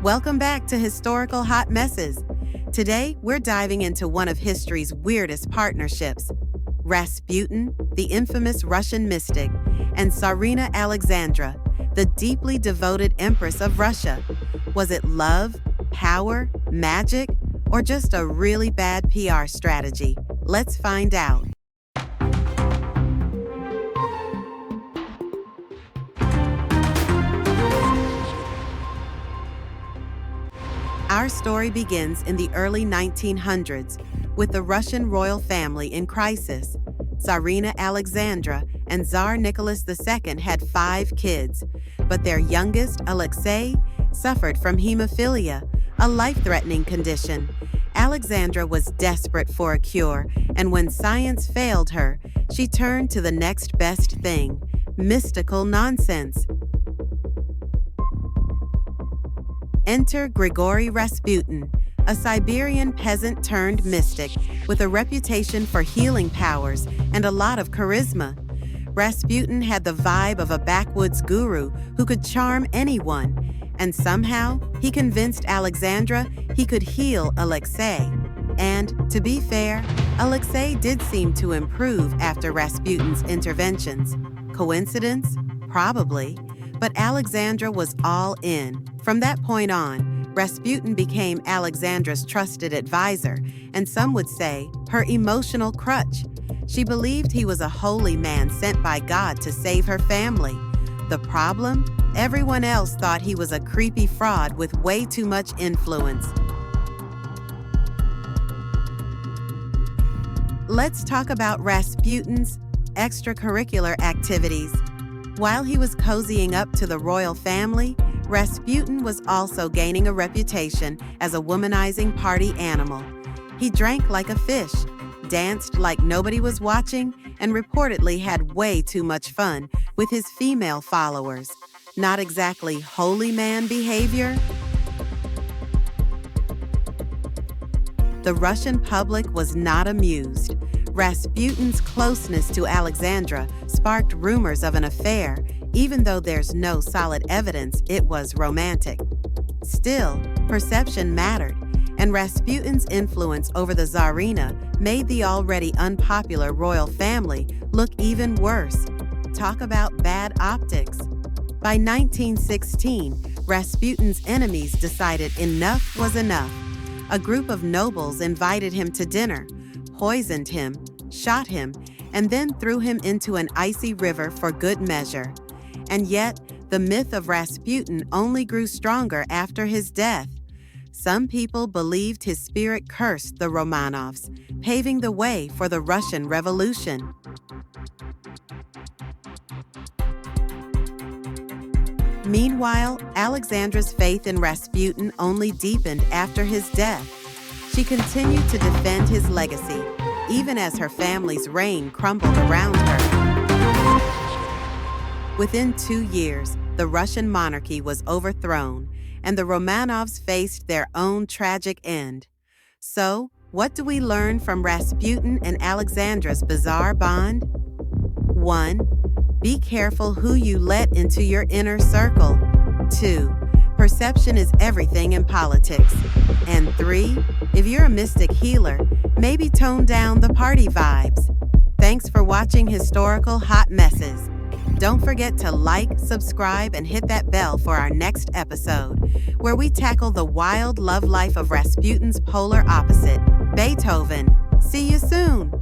Welcome back to Historical Hot Messes. Today, we're diving into one of history's weirdest partnerships. Rasputin, the infamous Russian mystic, and Tsarina Alexandra, the deeply devoted Empress of Russia. Was it love, power, magic, or just a really bad PR strategy? Let's find out. Our story begins in the early 1900s with the Russian royal family in crisis. Tsarina Alexandra and Tsar Nicholas II had 5 kids, but their youngest, Alexei, suffered from hemophilia, a life-threatening condition. Alexandra was desperate for a cure, and when science failed her, she turned to the next best thing: mystical nonsense. Enter Grigory Rasputin, a Siberian peasant turned mystic with a reputation for healing powers and a lot of charisma. Rasputin had the vibe of a backwoods guru who could charm anyone, and somehow he convinced Alexandra he could heal Alexei. And, to be fair, Alexei did seem to improve after Rasputin's interventions. Coincidence? Probably. But Alexandra was all in. From that point on, Rasputin became Alexandra's trusted advisor, and some would say her emotional crutch. She believed he was a holy man sent by God to save her family. The problem? Everyone else thought he was a creepy fraud with way too much influence. Let's talk about Rasputin's extracurricular activities. While he was cozying up to the royal family, Rasputin was also gaining a reputation as a womanizing party animal. He drank like a fish, danced like nobody was watching, and reportedly had way too much fun with his female followers. Not exactly holy man behavior. The Russian public was not amused. Rasputin's closeness to Alexandra sparked rumors of an affair, even though there's no solid evidence it was romantic. Still, perception mattered, and Rasputin's influence over the Tsarina made the already unpopular royal family look even worse. Talk about bad optics. By 1916, Rasputin's enemies decided enough was enough. A group of nobles invited him to dinner, poisoned him, shot him, and then threw him into an icy river for good measure. And yet, the myth of Rasputin only grew stronger after his death. Some people believed his spirit cursed the Romanovs, paving the way for the Russian Revolution. Meanwhile, Alexandra's faith in Rasputin only deepened after his death. She continued to defend his legacy, even as her family's reign crumbled around her. Within 2 years, the Russian monarchy was overthrown, and the Romanovs faced their own tragic end. So, what do we learn from Rasputin and Alexandra's bizarre bond? 1. Be careful who you let into your inner circle. 2. Perception is everything in politics. And 3. If you're a mystic healer, maybe tone down the party vibes. Thanks for watching Historical Hot Messes. Don't forget to like, subscribe, and hit that bell for our next episode, where we tackle the wild love life of Rasputin's polar opposite, Beethoven. See you soon!